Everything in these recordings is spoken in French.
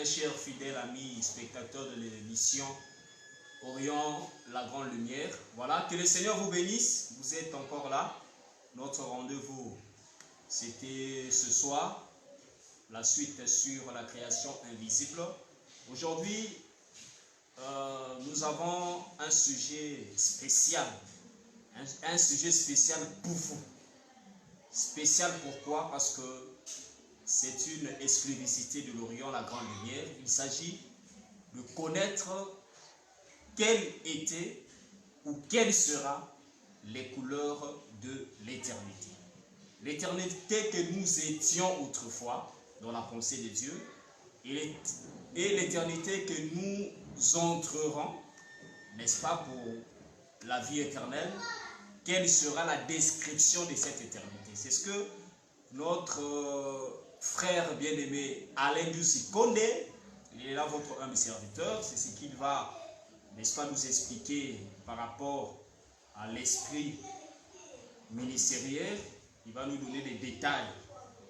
très chers fidèles amis spectateurs de l'émission Orient, la grande lumière. Voilà, que le Seigneur vous bénisse. Vous êtes encore là. Notre rendez-vous, c'était ce soir. La suite sur la création invisible. Aujourd'hui, nous avons un sujet spécial. Un sujet spécial pour vous. Spécial pourquoi? Parce que c'est une exclusivité de l'Orient, la grande lumière. Il s'agit de connaître quelle était ou quelle sera les couleurs de l'éternité. L'éternité que nous étions autrefois dans la pensée de Dieu et l'éternité que nous entrerons, n'est-ce pas, pour la vie éternelle. Quelle sera la description de cette éternité? C'est ce que notre frère bien-aimé Alain Dussi Condé, il est là votre humble serviteur, c'est ce qu'il va, n'est-ce pas, nous expliquer par rapport à l'esprit ministériel. Il va nous donner des détails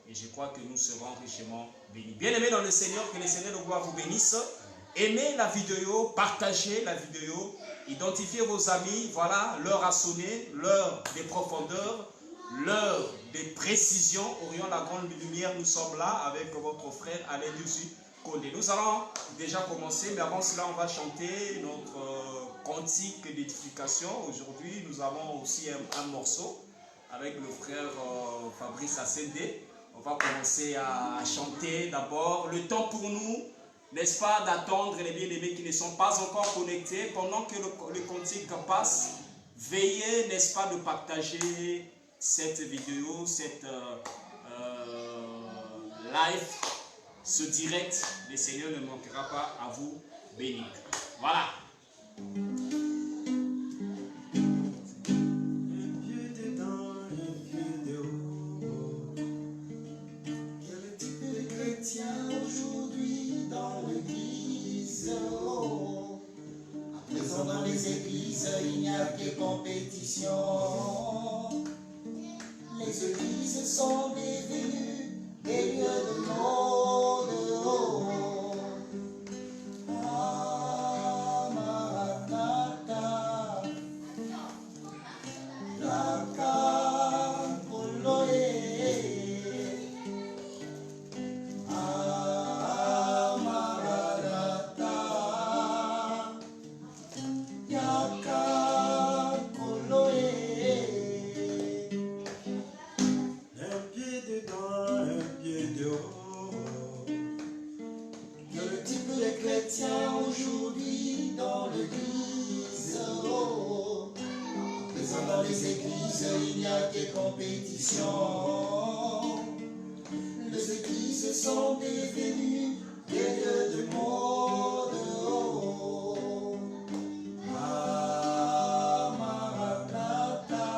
et je crois que nous serons richement bénis. Bien-aimés dans le Seigneur, que le Seigneur de gloire vous bénisse. Aimez la vidéo, partagez la vidéo, identifiez vos amis. Voilà, l'heure a sonné, l'heure des profondeurs, l'heure des précisions. Orient la grande lumière, nous sommes là avec votre frère Alain Dussi Condé. Nous allons déjà commencer, mais avant cela, on va chanter notre cantique d'édification. Aujourd'hui, nous avons aussi un morceau avec le frère Fabrice Ascendé. On va commencer à chanter d'abord. Le temps pour nous, n'est-ce pas, d'attendre les bien-aimés qui ne sont pas encore connectés. Pendant que le cantique passe, veillez, n'est-ce pas, de partager cette vidéo, cette live, ce direct. Le Seigneur ne manquera pas à vous bénir. Voilà. Dans les églises, il n'y a que compétition. Les églises sont devenues des lieux de mode. Ah, Maranatha, Laka, Koloé. Ah, Maranatha. Aujourd'hui dans l'église, présent dans les églises, il n'y a que compétition. Les églises sont devenues des lieux de mode. Ah, Maranatha,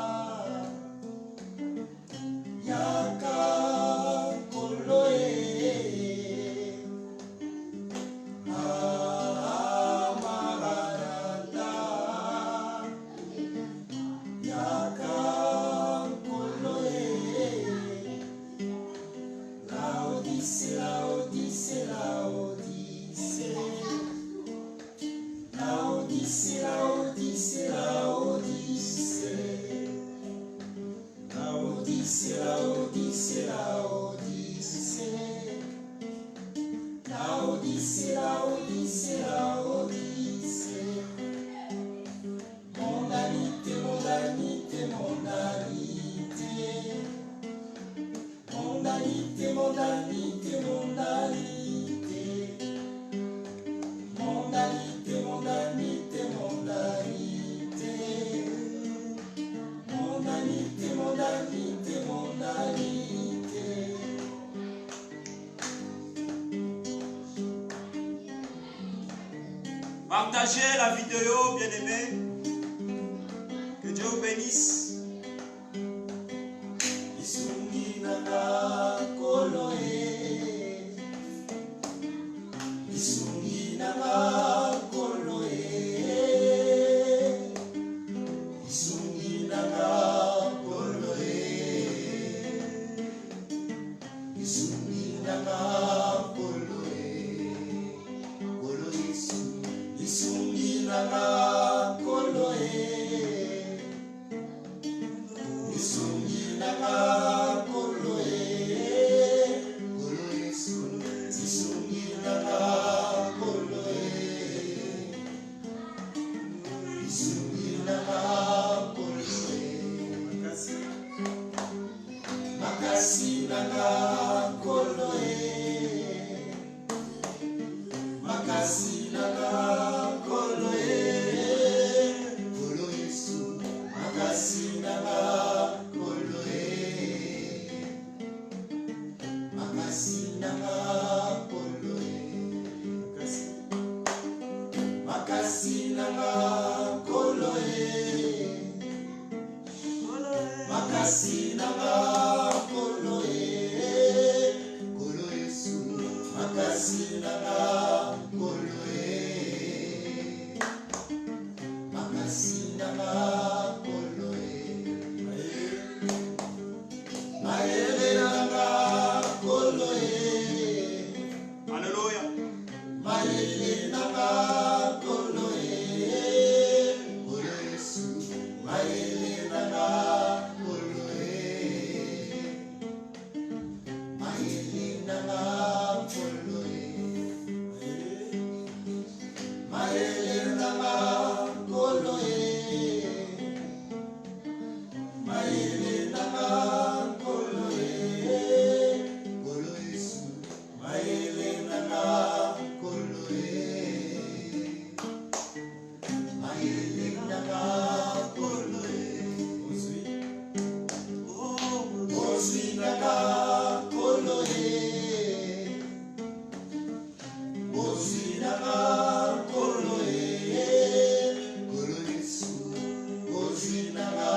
Yaka Koloé. Partagez la vidéo, bien-aimés. Que Dieu vous bénisse. Ozinanga kolo Yesu. Ozinanga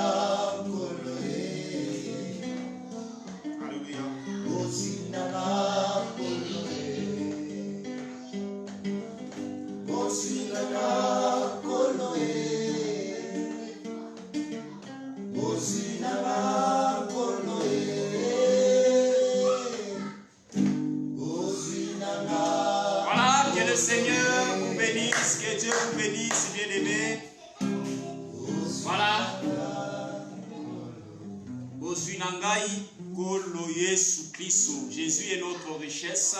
kolo Alléluia. Ozinanga kolo Ozinanga kolo Ozinanga kolo Ozinanga. Voilà, que le Seigneur vous bénisse, que Dieu vous bénisse, bien-aimé. Voilà. Ozinangai kolo Yesu Christo. Jésus est notre richesse.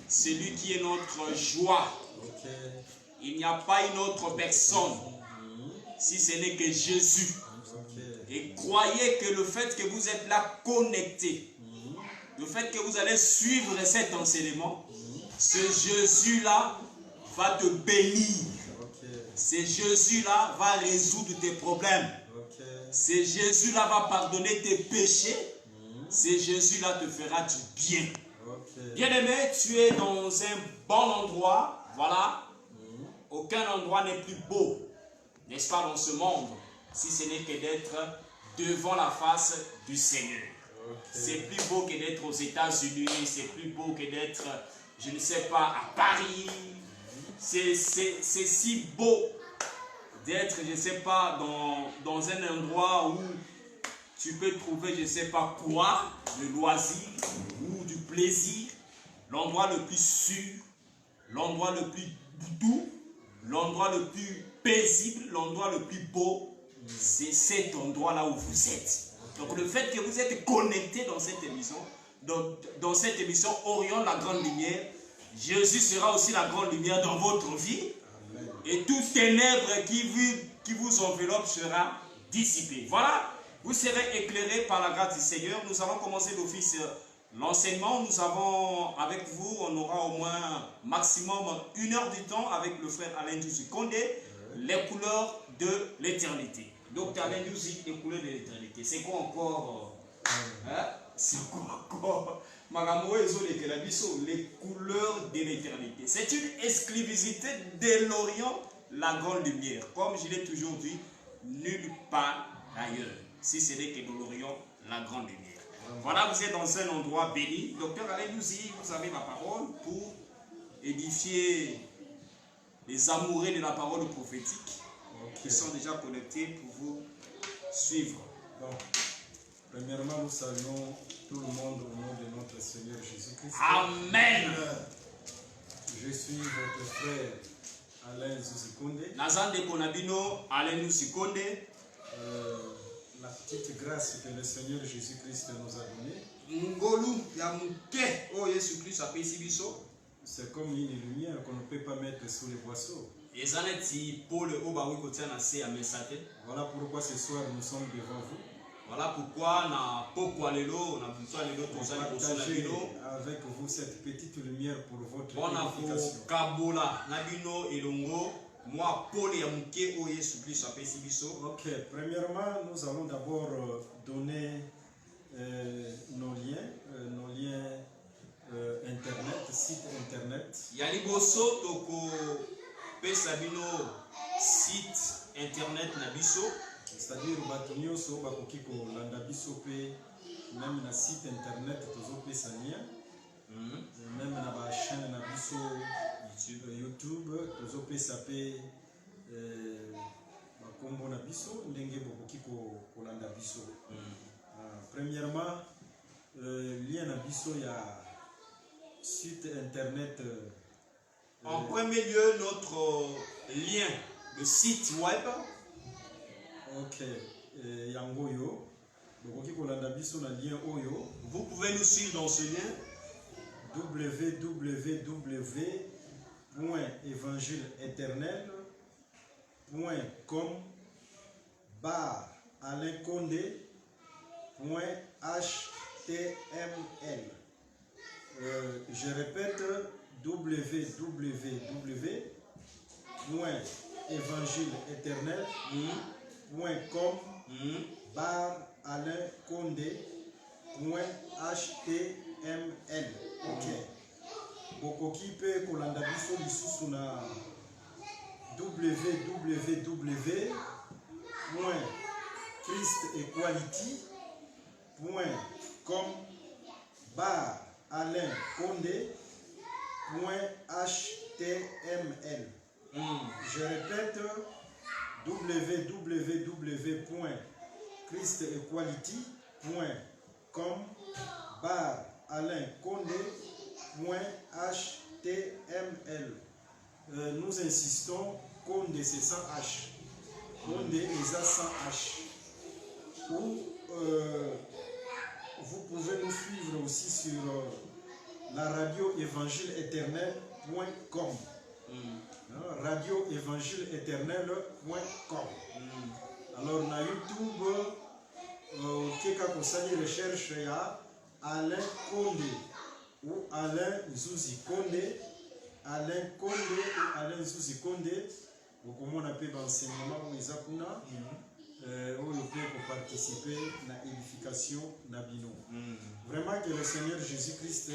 C'est lui qui est notre joie. Il n'y a pas une autre personne si ce n'est que Jésus. Et croyez que le fait que vous êtes là connecté, le fait que vous allez suivre cet enseignement, ce Jésus-là va te bénir. Ce Jésus-là va résoudre tes problèmes. Ce Jésus-là va pardonner tes péchés. Ce Jésus-là te fera du bien. Bien-aimé, tu es dans un bon endroit. Voilà. Aucun endroit n'est plus beau, n'est-ce pas, dans ce monde, si ce n'est que d'être devant la face du Seigneur. C'est plus beau que d'être aux États-Unis, c'est plus beau que d'être, je ne sais pas, à Paris. C'est si beau d'être, je ne sais pas, dans un endroit où tu peux trouver, je ne sais pas quoi, le loisir ou du plaisir. L'endroit le plus sûr, l'endroit le plus doux, l'endroit le plus paisible, l'endroit le plus beau, c'est cet endroit-là où vous êtes. Donc le fait que vous êtes connecté dans cette émission, dans cette émission Orion la grande lumière, Jésus sera aussi la grande lumière dans votre vie. Et tout ténèbre qui vous enveloppe sera dissipé. Voilà, vous serez éclairés par la grâce du Seigneur. Nous avons commencé d'office l'enseignement. Nous avons avec vous, on aura au moins maximum 1 heure du temps avec le frère Alain Douzi Condé, les couleurs de l'éternité. Docteur Alain Douzi, les couleurs de l'éternité. C'est quoi encore c'est quoi encore les couleurs de l'éternité. C'est une exclusivité de l'Orient, la grande lumière. Comme je l'ai toujours dit, nulle part ailleurs, si ce n'est que de l'Orient, la grande lumière. Voilà, vous êtes dans un endroit béni. Docteur Alain Douzi, vous avez la parole pour édifier les amoureux de la parole prophétique qui sont déjà connectés pour vous suivre. Bon. Premièrement, nous saluons tout le monde au nom de notre Seigneur Jésus-Christ. Amen. Je suis votre frère Alain Douzi Condé. Nazande Konabino, Alain Douzi Condé. La petite grâce que le Seigneur Jésus-Christ nous a donnée, c'est comme une lumière qu'on ne peut pas mettre sous les boisseaux. Voilà pourquoi ce soir nous sommes devant vous. Voilà pourquoi on a partager avec vous cette petite lumière pour votre édification. Ok, premièrement, nous allons d'abord donner nos liens internet, site internet. Site internet Nabiso. C'est-à-dire que nous avons même na site internet tozopesa lien, même na ba chaîne na biso YouTube tozopesa pe bakombo na biso ndenge bokoki kolanda biso. Premièrement, lien na biso ya site internet. En premier lieu, notre lien, le site web. Ok, yangoyo. Vous pouvez nous suivre dans ce lien. www.évangile-éternel.com/html. Je répète, www.évangile-éternel.com/AlainCondé.html. Ok. bokoki mpe kolanda biso lisusu na www.christequality.com /alainconde.html. Je répète, www.christequality.com /alainconde.html. Nous insistons, Conde c'est sans H. Conde est sans H. Ou vous pouvez nous suivre aussi sur la radio évangile éternel.com. radioévangile-éternel.com. Alors, na YouTube, keka kosali recherche ya Alain Conde ou Alain Nzuzi Conde, Alain Conde ou Alain Nzuzi Conde. Comment on appelle l'enseignement où ils apprennent, où ils peuvent participer à l'édification nabino. Vraiment que le Seigneur Jésus-Christ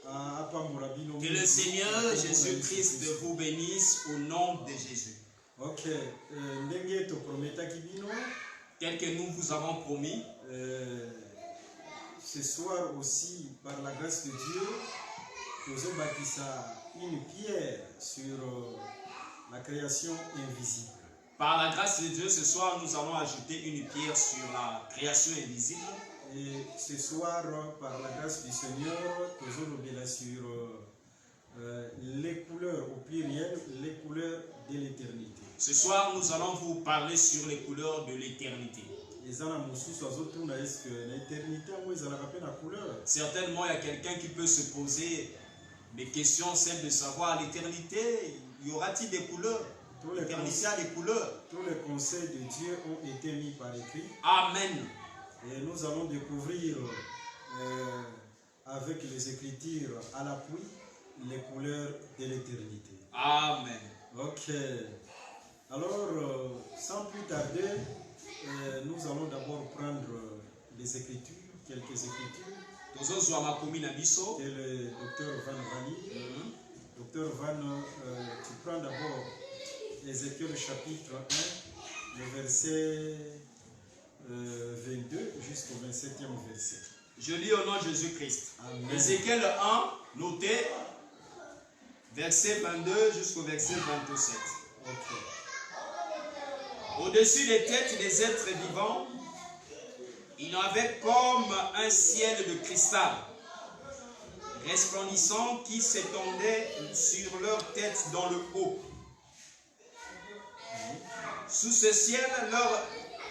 que le Seigneur Jésus-Christ vous bénisse au nom de Jésus. Ok. Tel que nous vous avons promis, ce soir aussi, par la grâce de Dieu, nous avons bâti une pierre sur la création invisible. Par la grâce de Dieu, ce soir, nous allons ajouter une pierre sur la création invisible. Et ce soir, par la grâce du Seigneur, nous allons sur les couleurs au pluriel, les couleurs de l'éternité. Ce soir, nous allons vous parler sur les couleurs de l'éternité. Certainement, il y a quelqu'un qui peut se poser des questions, celle de savoir l'éternité, y aura-t-il des couleurs? L'éternité a des couleurs. Tous les conseils de Dieu ont été mis par écrit. Amen. Et nous allons découvrir avec les Écritures à l'appui les couleurs de l'éternité. Amen. Ok. Alors, sans plus tarder, nous allons d'abord prendre les Écritures, quelques Écritures. Que le docteur Van va lire. Docteur Van, tu prends d'abord Ézéchiel chapitre 1, le verset 22 jusqu'au 27e verset. Je lis au nom de Jésus-Christ. Ézéchiel 1, notez, verset 22 jusqu'au verset 27. Okay. Au-dessus des têtes des êtres vivants, il y en avait comme un ciel de cristal, resplendissant qui s'étendait sur leurs têtes dans le haut. Sous ce ciel,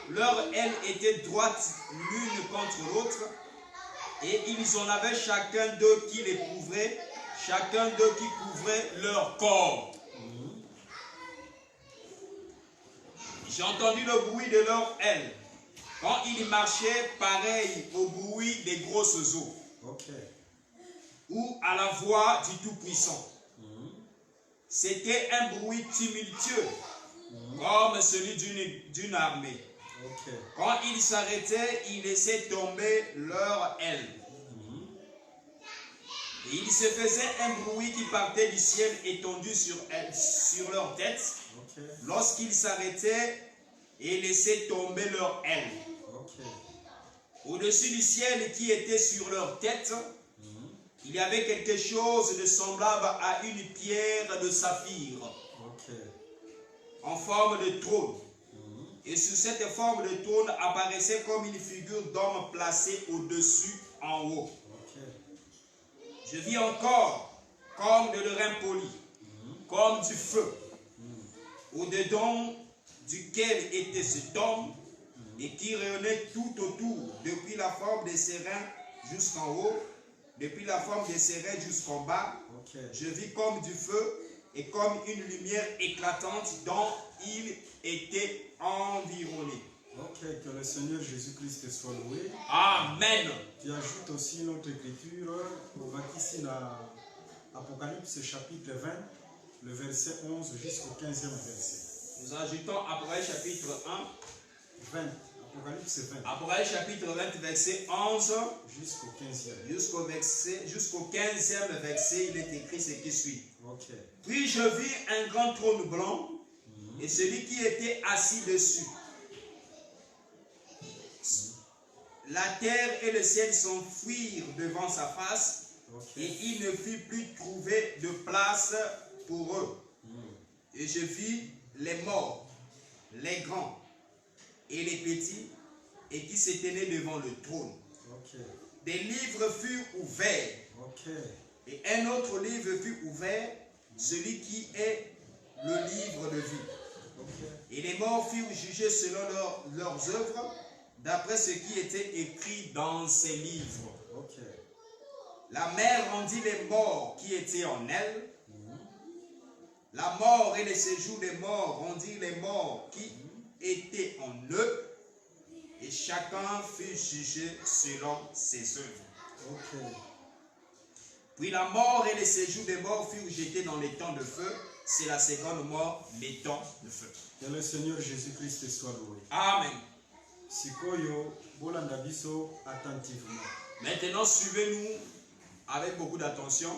leurs ailes étaient droites l'une contre l'autre, et ils en avaient chacun d'eux qui les couvrait, chacun d'eux qui couvrait leur corps. J'ai entendu le bruit de leurs ailes quand ils marchaient pareil au bruit des grosses eaux, ou à la voix du Tout-Puissant. C'était un bruit tumultueux, comme celui d'une armée. Quand ils s'arrêtaient, ils laissaient tomber leurs ailes. Et il se faisait un bruit qui partait du ciel étendu sur leur tête lorsqu'ils s'arrêtaient et laissaient tomber leurs ailes. Au-dessus du ciel qui était sur leur tête, il y avait quelque chose de semblable à une pierre de saphir en forme de trône. Et sur cette forme de trône apparaissait comme une figure d'homme placée au-dessus en haut. Je vis encore comme de l'airain poli, comme du feu, au-dedans duquel était cet homme, et qui rayonnait tout autour, depuis la forme des ses reins jusqu'en haut, depuis la forme des ses reins jusqu'en bas. Je vis comme du feu et comme une lumière éclatante dont il était environné. Que le Seigneur Jésus-Christ soit loué. Amen. Tu ajoutes aussi notre écriture, on va ici dans Apocalypse chapitre 20, le verset 11 jusqu'au 15e verset. Nous ajoutons Apocalypse chapitre 1. 20. Apocalypse 20 Apocalypse chapitre 20, verset 11 jusqu'au 15e. jusqu'au 15e verset, il est écrit ce qui suit. Ok. Puis je vis un grand trône blanc et celui qui était assis dessus. La terre et le ciel s'enfuirent devant sa face et il ne fut plus trouvé de place pour eux. Et je vis les morts, les grands et les petits, et qui se tenaient devant le trône. Des livres furent ouverts, et un autre livre fut ouvert, celui qui est le livre de vie. Et les morts furent jugés selon leurs œuvres, d'après ce qui était écrit dans ces livres. La mer rendit les morts qui étaient en elle. La mort et le séjour des morts rendirent les morts qui étaient en eux. Et chacun fut jugé selon ses œuvres. Puis la mort et le séjour des morts furent jetés dans les temps de feu. C'est la seconde mort, les temps de feu. Que le Seigneur Jésus-Christ soit loué. Amen. Sikoyo, bolanda biso attentivement. Maintenant, suivez-nous avec beaucoup d'attention.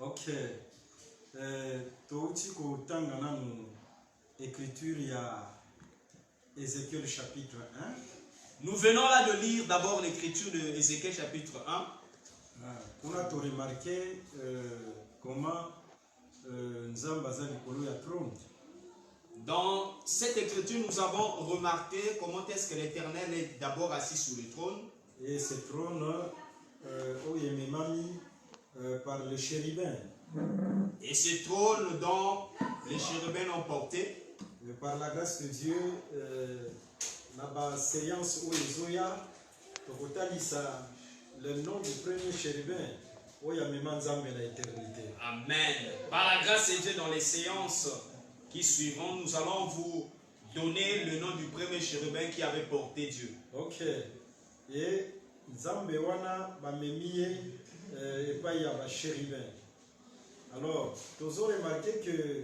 Ok. Touti kotanga nanu écriture ya Ézéchiel chapitre 1. Nous venons là de lire d'abord l'écriture de Ézéchiel chapitre 1. On a remarqué comment Nzamba za likolo ya trône. Dans cette écriture, nous avons remarqué comment est-ce que l'Éternel est d'abord assis sur le trône. Et ce trône, par le chérubin. Et ce trône dont les chérubins ont porté. Par la grâce de Dieu, la séance où Ezoya, le nom du premier chérubin, où il y a l'éternité. Amen. Par la grâce de Dieu, dans les séances qui suivront, nous allons vous donner le nom du premier chérubin qui avait porté Dieu. Ok. Et Zambewana Bamemiye et pas y a chérubin. Alors, nous avons remarqué que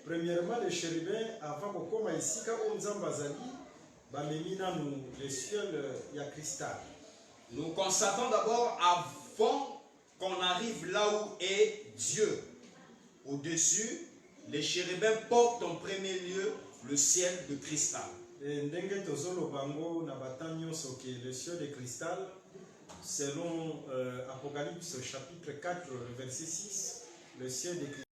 premièrement, les chérubins, avant qu'on commence ici, quand on Zambazali, Bamemina nous le ciel y a cristal. Nous constatons d'abord avant qu'on arrive là où est Dieu. Au-dessus, les chérubins portent en premier lieu le ciel de cristal. Et ndenge tozolo bango na batanyo soke le ciel de cristal, selon Apocalypse chapitre 4 verset 6, le ciel de cristal.